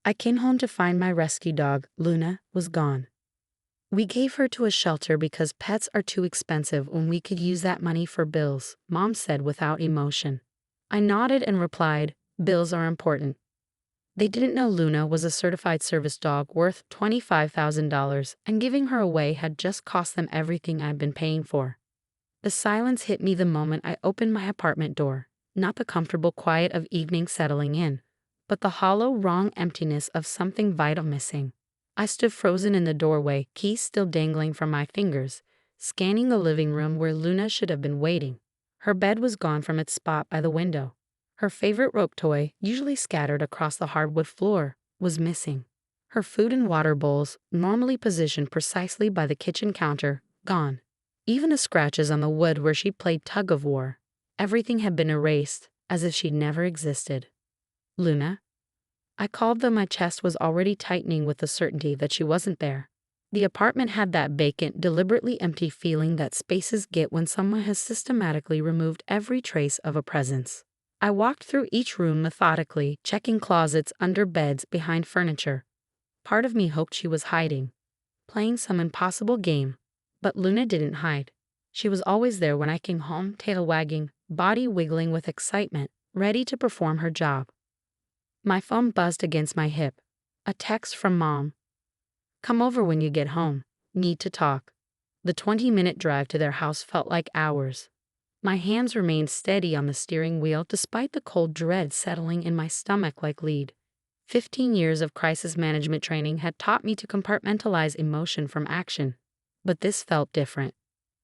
I came home to find my rescue dog, Luna, was gone. We gave her to a shelter because pets are too expensive when we could use that money for bills, Mom said without emotion. I nodded and replied, bills are important. They didn't know Luna was a certified service dog worth $25,000, and giving her away had just cost them everything I'd been paying for. The silence hit me the moment I opened my apartment door, not the comfortable quiet of evening settling in, but the hollow, wrong emptiness of something vital missing. I stood frozen in the doorway, keys still dangling from my fingers, scanning the living room where Luna should have been waiting. Her bed was gone from its spot by the window. Her favorite rope toy, usually scattered across the hardwood floor, was missing. Her food and water bowls, normally positioned precisely by the kitchen counter, gone. Even the scratches on the wood where she played tug-of-war. Everything had been erased, as if she'd never existed. Luna? I called though my chest was already tightening with the certainty that she wasn't there. The apartment had that vacant, deliberately empty feeling that spaces get when someone has systematically removed every trace of a presence. I walked through each room methodically, checking closets, under beds, behind furniture. Part of me hoped she was hiding, playing some impossible game. But Luna didn't hide. She was always there when I came home, tail wagging, body wiggling with excitement, ready to perform her job. My phone buzzed against my hip. A text from Mom. Come over when you get home. Need to talk. The 20-minute drive to their house felt like hours. My hands remained steady on the steering wheel despite the cold dread settling in my stomach like lead. 15 years of crisis management training had taught me to compartmentalize emotion from action. But this felt different.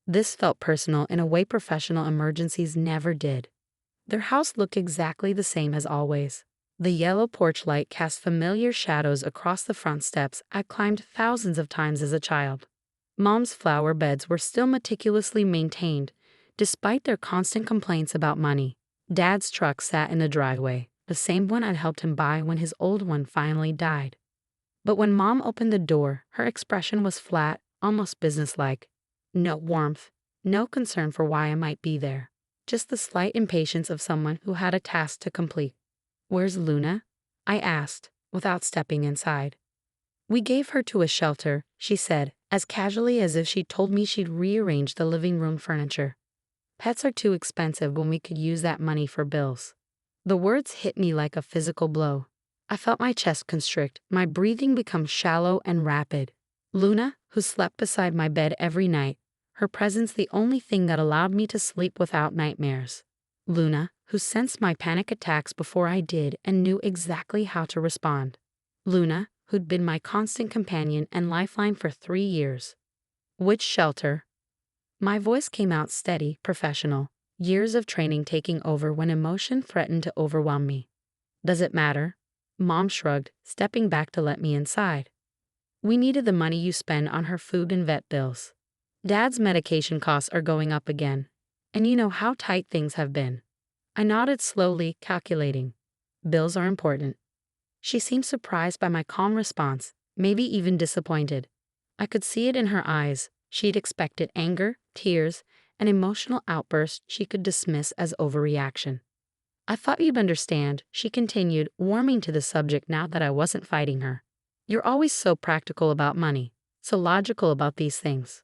This felt personal in a way professional emergencies never did. Their house looked exactly the same as always. The yellow porch light cast familiar shadows across the front steps I climbed thousands of times as a child. Mom's flower beds were still meticulously maintained, despite their constant complaints about money. Dad's truck sat in the driveway, the same one I'd helped him buy when his old one finally died. But when Mom opened the door, her expression was flat, almost businesslike. No warmth, no concern for why I might be there. Just the slight impatience of someone who had a task to complete. Where's Luna? I asked, without stepping inside. We gave her to a shelter, she said, as casually as if she'd told me she'd rearrange the living room furniture. Pets are too expensive when we could use that money for bills. The words hit me like a physical blow. I felt my chest constrict, my breathing become shallow and rapid. Luna, who slept beside my bed every night, her presence the only thing that allowed me to sleep without nightmares. Luna, who sensed my panic attacks before I did and knew exactly how to respond. Luna, who'd been my constant companion and lifeline for 3 years. Which shelter? My voice came out steady, professional, years of training taking over when emotion threatened to overwhelm me. Does it matter? Mom shrugged, stepping back to let me inside. We needed the money you spend on her food and vet bills. Dad's medication costs are going up again. And you know how tight things have been. I nodded slowly, calculating. Bills are important. She seemed surprised by my calm response, maybe even disappointed. I could see it in her eyes. She'd expected anger, tears, an emotional outburst she could dismiss as overreaction. I thought you'd understand, she continued, warming to the subject now that I wasn't fighting her. You're always so practical about money, so logical about these things.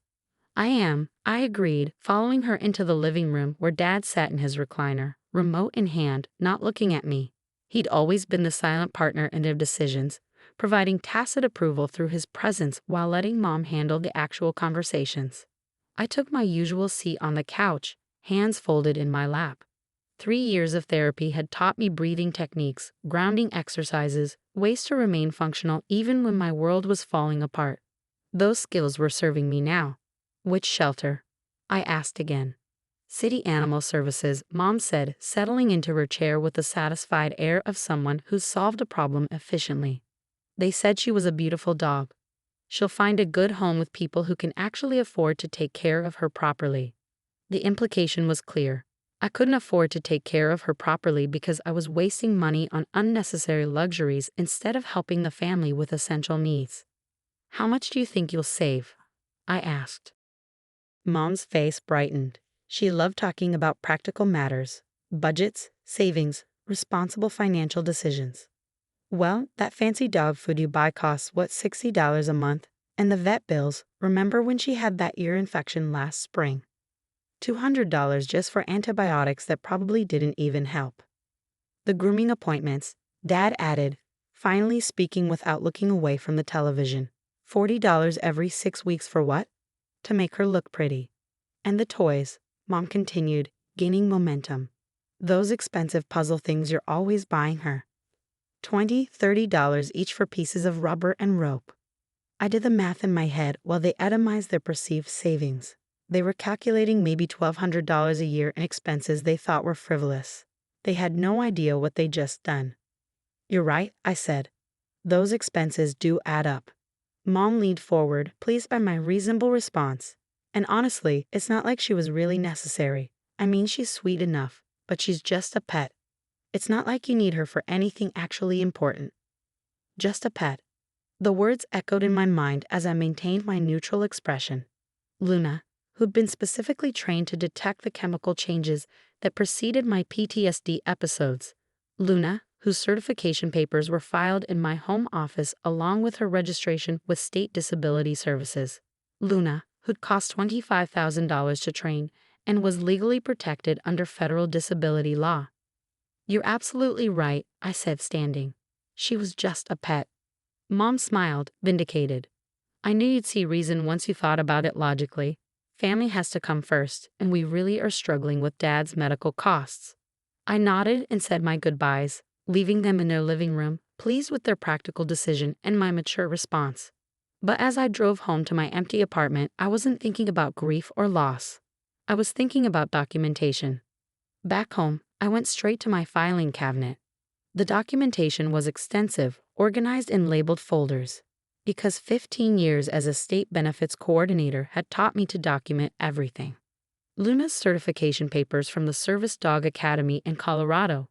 I am, I agreed, following her into the living room where Dad sat in his recliner, remote in hand, not looking at me. He'd always been the silent partner in their decisions, providing tacit approval through his presence while letting Mom handle the actual conversations. I took my usual seat on the couch, hands folded in my lap. 3 years of therapy had taught me breathing techniques, grounding exercises, ways to remain functional even when my world was falling apart. Those skills were serving me now. Which shelter? I asked again. City Animal Services, Mom said, settling into her chair with the satisfied air of someone who's solved a problem efficiently. They said she was a beautiful dog. She'll find a good home with people who can actually afford to take care of her properly. The implication was clear. I couldn't afford to take care of her properly because I was wasting money on unnecessary luxuries instead of helping the family with essential needs. How much do you think you'll save? I asked. Mom's face brightened. She loved talking about practical matters, budgets, savings, responsible financial decisions. Well, that fancy dog food you buy costs, what, $60 a month? And the vet bills, remember when she had that ear infection last spring? $200 just for antibiotics that probably didn't even help. The grooming appointments, Dad added, finally speaking without looking away from the television. $40 every 6 weeks for what? To make her look pretty. And the toys, Mom continued, gaining momentum. Those expensive puzzle things you're always buying her. $20, $30 each for pieces of rubber and rope. I did the math in my head while they itemized their perceived savings. They were calculating maybe $1,200 a year in expenses they thought were frivolous. They had no idea what they'd just done. You're right, I said. Those expenses do add up. Mom leaned forward, pleased by my reasonable response. And honestly, it's not like she was really necessary. I mean, she's sweet enough, but she's just a pet. It's not like you need her for anything actually important. Just a pet. The words echoed in my mind as I maintained my neutral expression. Luna, who'd been specifically trained to detect the chemical changes that preceded my PTSD episodes. Luna, whose certification papers were filed in my home office along with her registration with State Disability Services. Luna, who'd cost $25,000 to train and was legally protected under federal disability law. You're absolutely right, I said, standing. She was just a pet. Mom smiled, vindicated. I knew you'd see reason once you thought about it logically. Family has to come first, and we really are struggling with Dad's medical costs. I nodded and said my goodbyes, leaving them in their living room, pleased with their practical decision and my mature response. But as I drove home to my empty apartment, I wasn't thinking about grief or loss. I was thinking about documentation. Back home, I went straight to my filing cabinet. The documentation was extensive, organized in labeled folders. Because 15 years as a state benefits coordinator had taught me to document everything. Luna's certification papers from the Service Dog Academy in Colorado.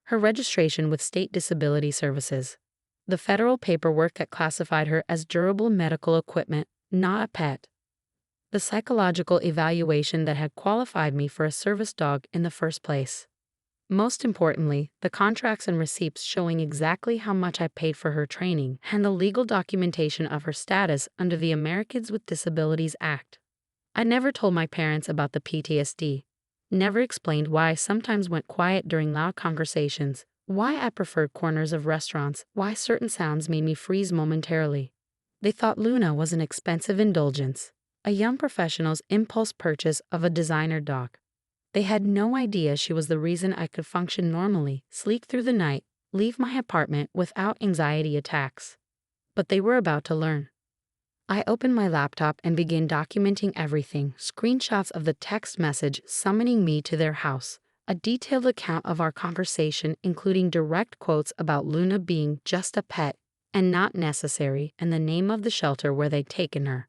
Her registration with State Disability Services. The federal paperwork that classified her as durable medical equipment, not a pet. The psychological evaluation that had qualified me for a service dog in the first place. Most importantly, the contracts and receipts showing exactly how much I paid for her training and the legal documentation of her status under the Americans with Disabilities Act. I never told my parents about the PTSD, never explained why I sometimes went quiet during loud conversations, why I preferred corners of restaurants, why certain sounds made me freeze momentarily. They thought Luna was an expensive indulgence, a young professional's impulse purchase of a designer dog. They had no idea she was the reason I could function normally, sleep through the night, leave my apartment without anxiety attacks. But they were about to learn. I opened my laptop and began documenting everything, screenshots of the text message summoning me to their house, a detailed account of our conversation including direct quotes about Luna being just a pet and not necessary and the name of the shelter where they'd taken her.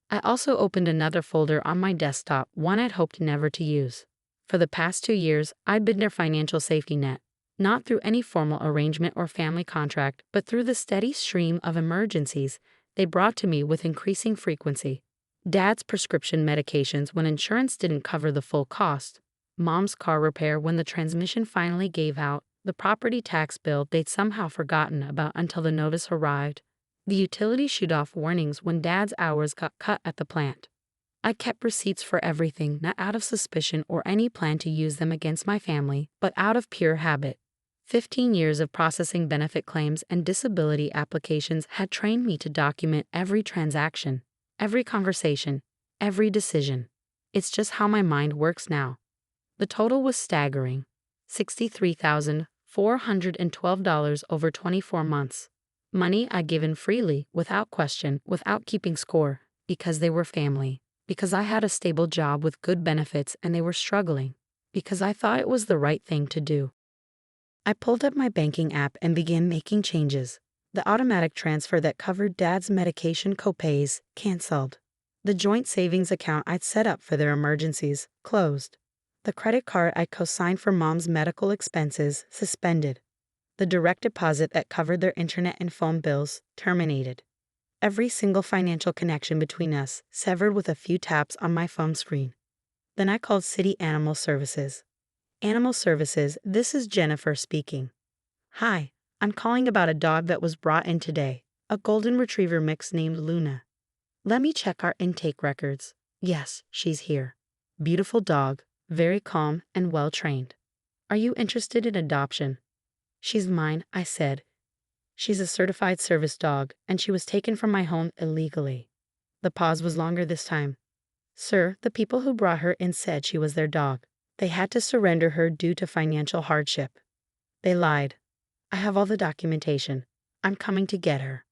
I also opened another folder on my desktop, one I'd hoped never to use. For the past 2 years, I'd been their financial safety net, not through any formal arrangement or family contract, but through the steady stream of emergencies they brought to me with increasing frequency. Dad's prescription medications when insurance didn't cover the full cost, Mom's car repair when the transmission finally gave out, the property tax bill they'd somehow forgotten about until the notice arrived, the utility shoot-off warnings when Dad's hours got cut at the plant. I kept receipts for everything, not out of suspicion or any plan to use them against my family, but out of pure habit. 15 years of processing benefit claims and disability applications had trained me to document every transaction, every conversation, every decision. It's just how my mind works now. The total was staggering. $63,412 over 24 months. Money I'd given freely, without question, without keeping score, because they were family, because I had a stable job with good benefits and they were struggling, because I thought it was the right thing to do. I pulled up my banking app and began making changes. The automatic transfer that covered Dad's medication copays canceled. The joint savings account I'd set up for their emergencies closed. The credit card I co-signed for Mom's medical expenses suspended. The direct deposit that covered their internet and phone bills terminated. Every single financial connection between us severed with a few taps on my phone screen. Then I called City Animal Services. Animal Services, this is Jennifer speaking. Hi, I'm calling about a dog that was brought in today, a golden retriever mix named Luna. Let me check our intake records. Yes, she's here. Beautiful dog, very calm and well trained. Are you interested in adoption? She's mine, I said. She's a certified service dog, and she was taken from my home illegally. The pause was longer this time. Sir, the people who brought her in said she was their dog. They had to surrender her due to financial hardship. They lied. I have all the documentation. I'm coming to get her.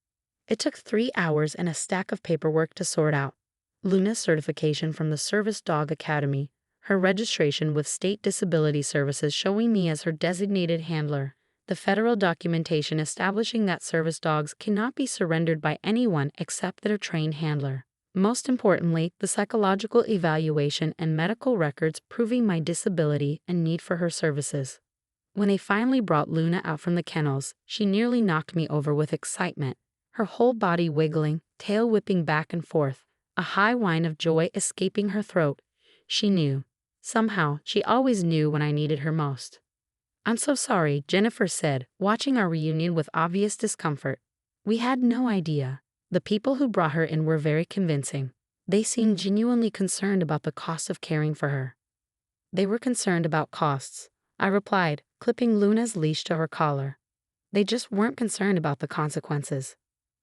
It took 3 hours and a stack of paperwork to sort out. Luna's certification from the Service Dog Academy, her registration with State Disability Services showing me as her designated handler, the federal documentation establishing that service dogs cannot be surrendered by anyone except their trained handler. Most importantly, the psychological evaluation and medical records proving my disability and need for her services. When they finally brought Luna out from the kennels, she nearly knocked me over with excitement, her whole body wiggling, tail whipping back and forth, a high whine of joy escaping her throat. She knew. Somehow, she always knew when I needed her most. I'm so sorry, Jennifer said, watching our reunion with obvious discomfort. We had no idea. The people who brought her in were very convincing. They seemed genuinely concerned about the cost of caring for her. They were concerned about costs, I replied, clipping Luna's leash to her collar. They just weren't concerned about the consequences.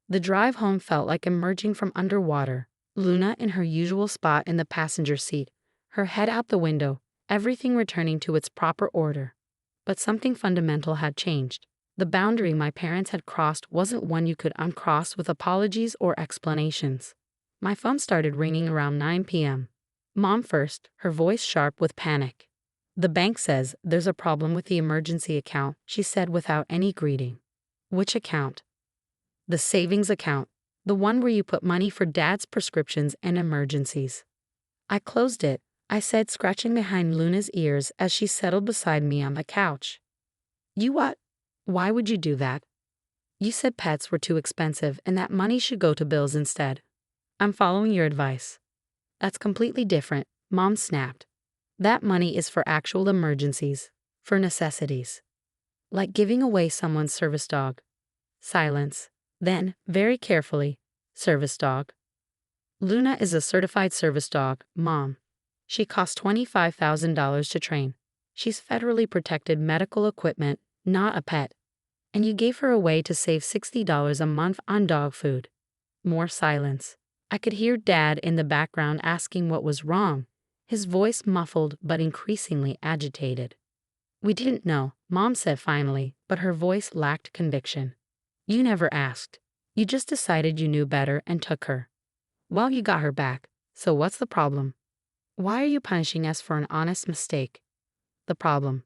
The drive home felt like emerging from underwater, Luna in her usual spot in the passenger seat, her head out the window, everything returning to its proper order. But something fundamental had changed. The boundary my parents had crossed wasn't one you could uncross with apologies or explanations. My phone started ringing around 9 p.m. Mom first, her voice sharp with panic. The bank says there's a problem with the emergency account, she said without any greeting. Which account? The savings account, the one where you put money for Dad's prescriptions and emergencies. I closed it, I said, scratching behind Luna's ears as she settled beside me on the couch. You what? Why would you do that? You said pets were too expensive and that money should go to bills instead. I'm following your advice. That's completely different, Mom snapped. That money is for actual emergencies, for necessities. Like giving away someone's service dog. Silence. Then, very carefully, service dog. Luna is a certified service dog, Mom. She costs $25,000 to train. She's federally protected medical equipment, not a pet. And you gave her away to save $60 a month on dog food. More silence. I could hear Dad in the background asking what was wrong, his voice muffled but increasingly agitated. We didn't know, Mom said finally, but her voice lacked conviction. You never asked. You just decided you knew better and took her. Well, you got her back, so what's the problem? Why are you punishing us for an honest mistake? The problem.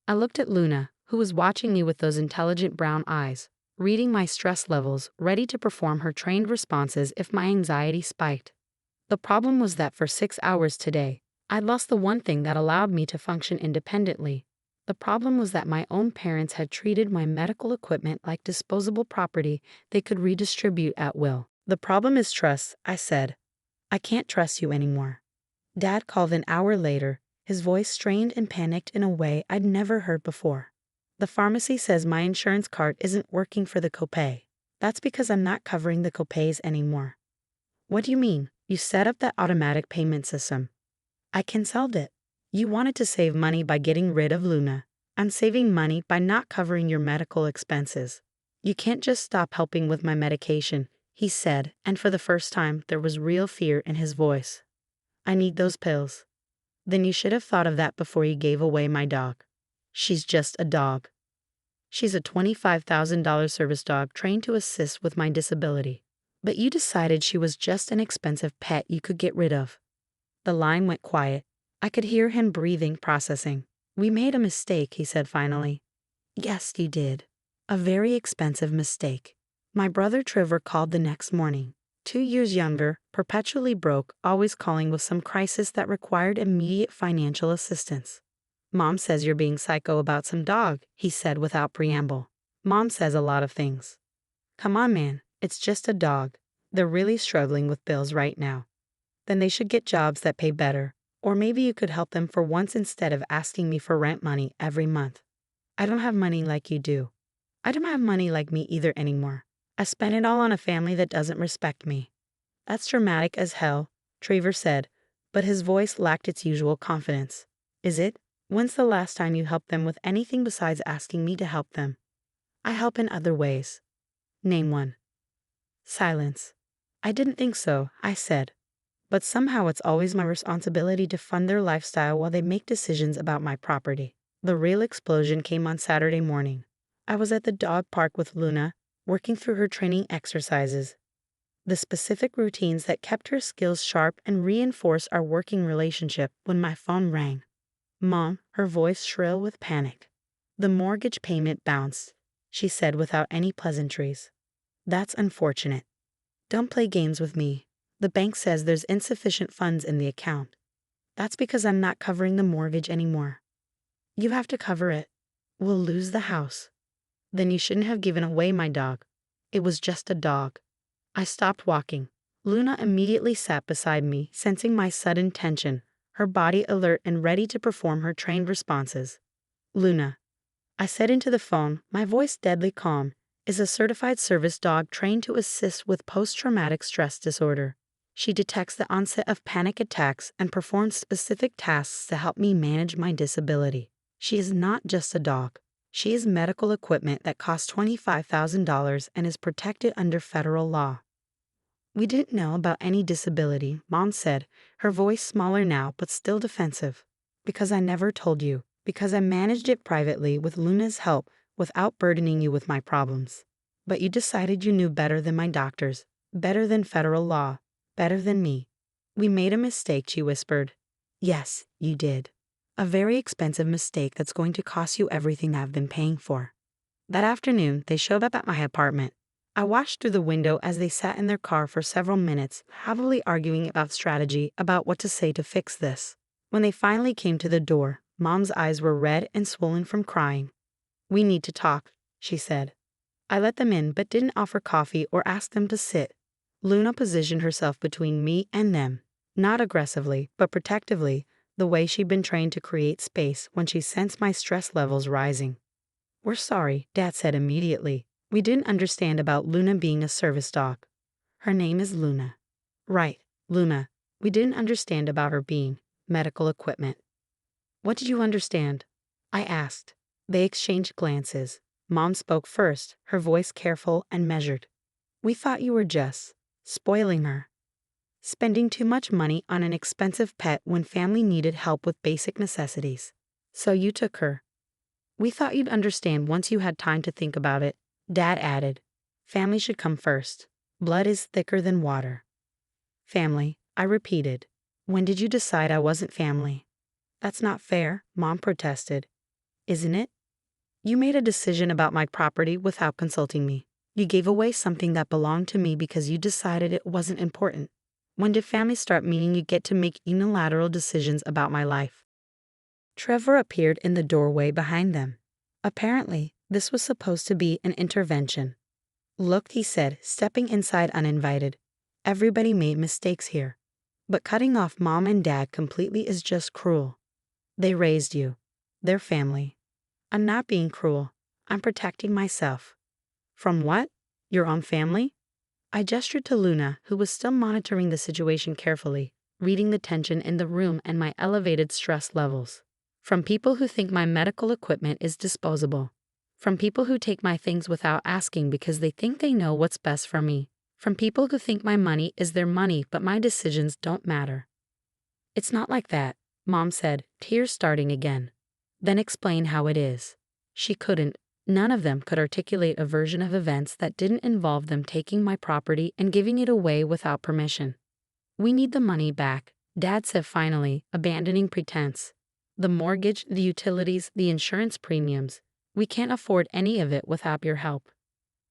I looked at Luna, who was watching me with those intelligent brown eyes, reading my stress levels, ready to perform her trained responses if my anxiety spiked. The problem was that for 6 hours today, I'd lost the one thing that allowed me to function independently. The problem was that my own parents had treated my medical equipment like disposable property they could redistribute at will. The problem is trust, I said. I can't trust you anymore. Dad called an hour later, his voice strained and panicked in a way I'd never heard before. The pharmacy says my insurance card isn't working for the copay. That's because I'm not covering the copays anymore. What do you mean? You set up that automatic payment system. I canceled it. You wanted to save money by getting rid of Luna. I'm saving money by not covering your medical expenses. You can't just stop helping with my medication, he said, and for the first time there was real fear in his voice. I need those pills. Then you should have thought of that before you gave away my dog. She's just a dog. She's a $25,000 service dog trained to assist with my disability. But you decided she was just an expensive pet you could get rid of. The line went quiet. I could hear him breathing, processing. We made a mistake, he said finally. Yes, you did. A very expensive mistake. My brother Trevor called the next morning. 2 years younger, perpetually broke, always calling with some crisis that required immediate financial assistance. Mom says you're being psycho about some dog, he said without preamble. Mom says a lot of things. Come on, man, it's just a dog. They're really struggling with bills right now. Then they should get jobs that pay better. Or maybe you could help them for once instead of asking me for rent money every month. I don't have money like you do. I don't have money like me either anymore. I spent it all on a family that doesn't respect me. That's dramatic as hell, Trevor said, but his voice lacked its usual confidence. Is it? When's the last time you helped them with anything besides asking me to help them? I help in other ways. Name one. Silence. I didn't think so, I said. But somehow it's always my responsibility to fund their lifestyle while they make decisions about my property. The real explosion came on Saturday morning. I was at the dog park with Luna, working through her training exercises. The specific routines that kept her skills sharp and reinforced our working relationship when my phone rang. Mom, her voice shrill with panic. The mortgage payment bounced, she said without any pleasantries. That's unfortunate. Don't play games with me. The bank says there's insufficient funds in the account. That's because I'm not covering the mortgage anymore. You have to cover it. We'll lose the house. Then you shouldn't have given away my dog. It was just a dog. I stopped walking. Luna immediately sat beside me, sensing my sudden tension, her body alert and ready to perform her trained responses. Luna, I said into the phone, my voice deadly calm, is a certified service dog trained to assist with post-traumatic stress disorder. She detects the onset of panic attacks and performs specific tasks to help me manage my disability. She is not just a dog. She is medical equipment that costs $25,000 and is protected under federal law. We didn't know about any disability, Mom said, her voice smaller now but still defensive. Because I never told you. Because I managed it privately with Luna's help without burdening you with my problems. But you decided you knew better than my doctors, better than federal law, better than me. We made a mistake, she whispered. Yes, you did. A very expensive mistake that's going to cost you everything I've been paying for. That afternoon, they showed up at my apartment. I watched through the window as they sat in their car for several minutes, heavily arguing about strategy, about what to say to fix this. When they finally came to the door, Mom's eyes were red and swollen from crying. We need to talk, she said. I let them in but didn't offer coffee or ask them to sit. Luna positioned herself between me and them, not aggressively, but protectively, the way she'd been trained to create space when she sensed my stress levels rising. We're sorry, Dad said immediately. We didn't understand about Luna being a service dog. Her name is Luna. Right, Luna. We didn't understand about her being medical equipment. What did you understand? I asked. They exchanged glances. Mom spoke first, her voice careful and measured. We thought you were just spoiling her. Spending too much money on an expensive pet when family needed help with basic necessities. So you took her. We thought you'd understand once you had time to think about it, Dad added. Family should come first. Blood is thicker than water. Family, I repeated. When did you decide I wasn't family? That's not fair, Mom protested. Isn't it? You made a decision about my property without consulting me. You gave away something that belonged to me because you decided it wasn't important. When did family start meaning you get to make unilateral decisions about my life? Trevor appeared in the doorway behind them. Apparently, this was supposed to be an intervention. Look, he said, stepping inside uninvited. Everybody made mistakes here. But cutting off Mom and Dad completely is just cruel. They raised you. They're family. I'm not being cruel. I'm protecting myself. From what? Your own family? I gestured to Luna, who was still monitoring the situation carefully, reading the tension in the room and my elevated stress levels. From people who think my medical equipment is disposable. From people who take my things without asking because they think they know what's best for me. From people who think my money is their money but my decisions don't matter. It's not like that, Mom said, tears starting again. Then explain how it is. She couldn't. None of them could articulate a version of events that didn't involve them taking my property and giving it away without permission. We need the money back, Dad said finally, abandoning pretense. The mortgage, the utilities, the insurance premiums. We can't afford any of it without your help.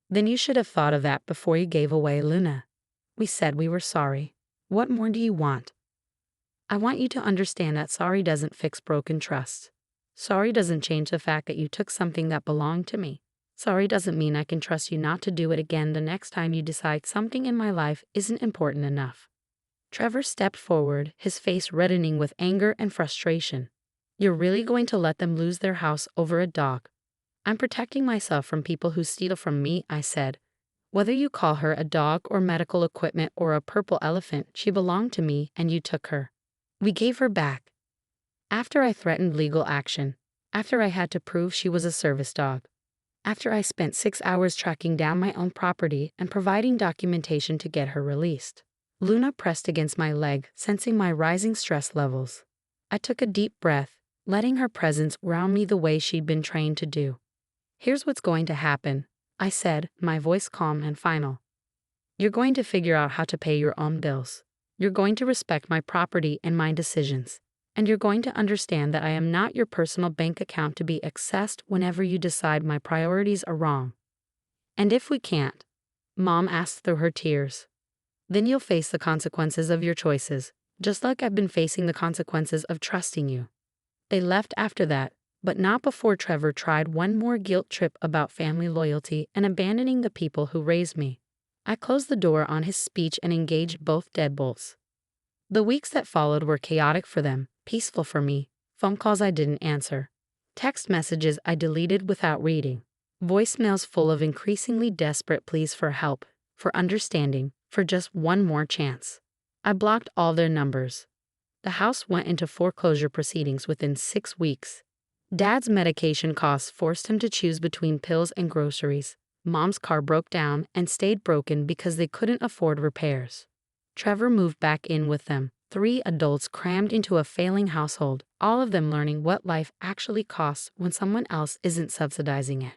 Then you should have thought of that before you gave away Luna. We said we were sorry. What more do you want? I want you to understand that sorry doesn't fix broken trust. Sorry doesn't change the fact that you took something that belonged to me. Sorry doesn't mean I can trust you not to do it again the next time you decide something in my life isn't important enough. Trevor stepped forward, his face reddening with anger and frustration. You're really going to let them lose their house over a dog? I'm protecting myself from people who steal from me, I said. Whether you call her a dog or medical equipment or a purple elephant, she belonged to me and you took her. We gave her back. After I threatened legal action. After I had to prove she was a service dog. After I spent 6 hours tracking down my own property and providing documentation to get her released. Luna pressed against my leg, sensing my rising stress levels. I took a deep breath, letting her presence ground me the way she'd been trained to do. Here's what's going to happen, I said, my voice calm and final. You're going to figure out how to pay your own bills. You're going to respect my property and my decisions. And you're going to understand that I am not your personal bank account to be accessed whenever you decide my priorities are wrong. And if we can't, Mom asked through her tears, then you'll face the consequences of your choices, just like I've been facing the consequences of trusting you. They left after that, but not before Trevor tried one more guilt trip about family loyalty and abandoning the people who raised me. I closed the door on his speech and engaged both deadbolts. The weeks that followed were chaotic for them, peaceful for me, phone calls I didn't answer, text messages I deleted without reading, voicemails full of increasingly desperate pleas for help, for understanding, for just one more chance. I blocked all their numbers. The house went into foreclosure proceedings within 6 weeks. Dad's medication costs forced him to choose between pills and groceries. Mom's car broke down and stayed broken because they couldn't afford repairs. Trevor moved back in with them, 3 adults crammed into a failing household, all of them learning what life actually costs when someone else isn't subsidizing it.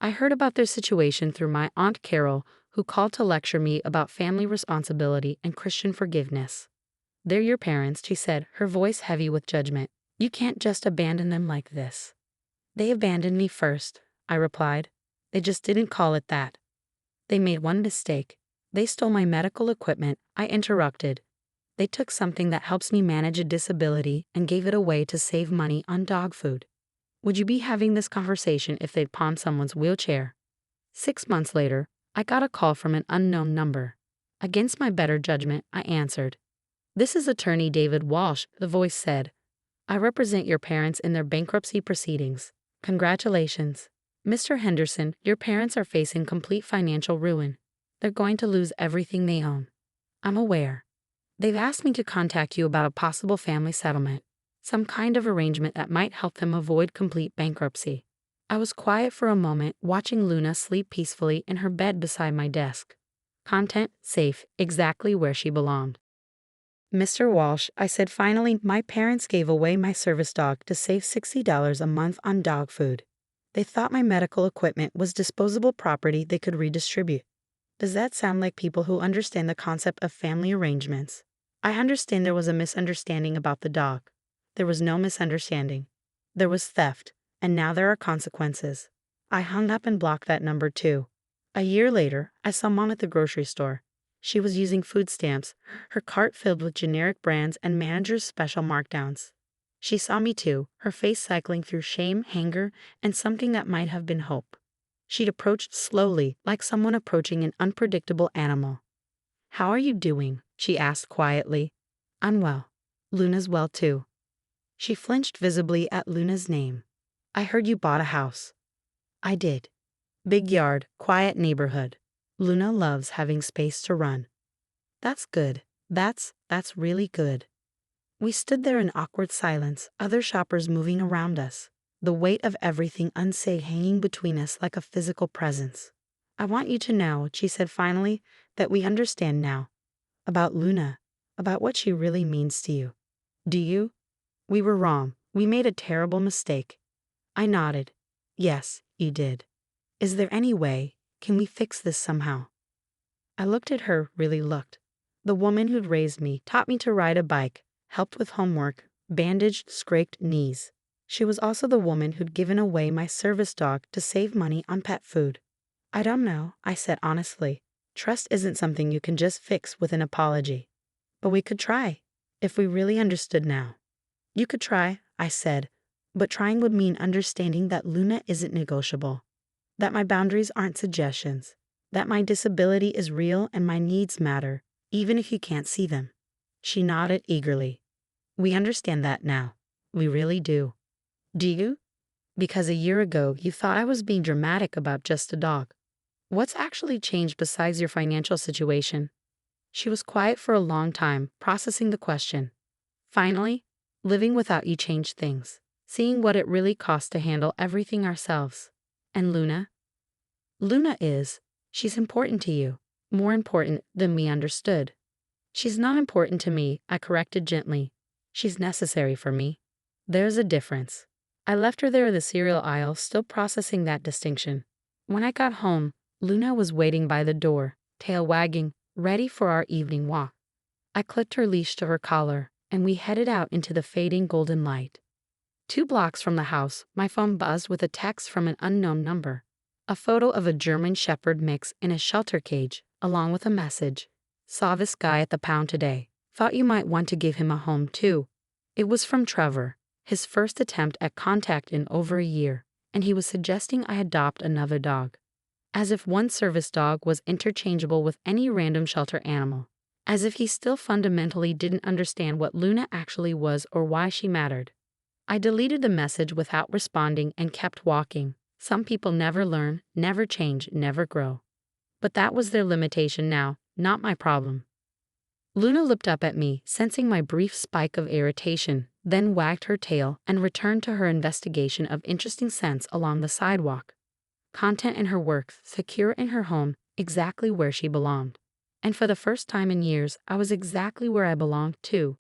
I heard about their situation through my Aunt Carol, who called to lecture me about family responsibility and Christian forgiveness. They're your parents, she said, her voice heavy with judgment. You can't just abandon them like this. They abandoned me first, I replied. They just didn't call it that. They made one mistake. They stole my medical equipment, I interrupted. They took something that helps me manage a disability and gave it away to save money on dog food. Would you be having this conversation if they'd pawned someone's wheelchair? 6 months later, I got a call from an unknown number. Against my better judgment, I answered. This is Attorney David Walsh, the voice said. I represent your parents in their bankruptcy proceedings. Congratulations. Mr. Henderson, your parents are facing complete financial ruin. They're going to lose everything they own. I'm aware. They've asked me to contact you about a possible family settlement, some kind of arrangement that might help them avoid complete bankruptcy. I was quiet for a moment, watching Luna sleep peacefully in her bed beside my desk. Content safe, exactly where she belonged. Mr. Walsh, I said finally, my parents gave away my service dog to save $60 a month on dog food. They thought my medical equipment was disposable property they could redistribute. Does that sound like people who understand the concept of family arrangements? I understand there was a misunderstanding about the dog. There was no misunderstanding. There was theft, and now there are consequences. I hung up and blocked that number too. A year later, I saw Mom at the grocery store. She was using food stamps, her cart filled with generic brands and managers' special markdowns. She saw me too, her face cycling through shame, anger, and something that might have been hope. She'd approached slowly, like someone approaching an unpredictable animal. How are you doing? She asked quietly. I'm well. Luna's well too. She flinched visibly at Luna's name. I heard you bought a house. I did. Big yard, quiet neighborhood. Luna loves having space to run. That's good. That's really good. We stood there in awkward silence, other shoppers moving around us, the weight of everything unsaid hanging between us like a physical presence. I want you to know, she said finally, that we understand now. About Luna, about what she really means to you. Do you? We were wrong. We made a terrible mistake. I nodded. Yes, you did. Is there any way? Can we fix this somehow? I looked at her, really looked. The woman who'd raised me, taught me to ride a bike, helped with homework, bandaged scraped knees. She was also the woman who'd given away my service dog to save money on pet food. I don't know, I said honestly. Trust isn't something you can just fix with an apology. But we could try, if we really understood now. You could try, I said, but trying would mean understanding that Luna isn't negotiable. That my boundaries aren't suggestions. That my disability is real and my needs matter, even if you can't see them. She nodded eagerly. We understand that now. We really do. Do you? Because a year ago you thought I was being dramatic about just a dog. What's actually changed besides your financial situation? She was quiet for a long time, processing the question. Finally, living without you changed things. Seeing what it really costs to handle everything ourselves. And Luna? Luna is. She's important to you. More important than we understood. She's not important to me, I corrected gently. She's necessary for me. There's a difference. I left her there in the cereal aisle, still processing that distinction. When I got home, Luna was waiting by the door, tail wagging, ready for our evening walk. I clipped her leash to her collar, and we headed out into the fading golden light. 2 blocks from the house, my phone buzzed with a text from an unknown number. A photo of a German Shepherd mix in a shelter cage, along with a message. Saw this guy at the pound today. Thought you might want to give him a home too. It was from Trevor, his first attempt at contact in over a year, and he was suggesting I adopt another dog. As if one service dog was interchangeable with any random shelter animal. As if he still fundamentally didn't understand what Luna actually was or why she mattered. I deleted the message without responding and kept walking. Some people never learn, never change, never grow. But that was their limitation now, not my problem. Luna looked up at me, sensing my brief spike of irritation, then wagged her tail and returned to her investigation of interesting scents along the sidewalk. Content in her work, secure in her home, exactly where she belonged. And for the first time in years, I was exactly where I belonged too.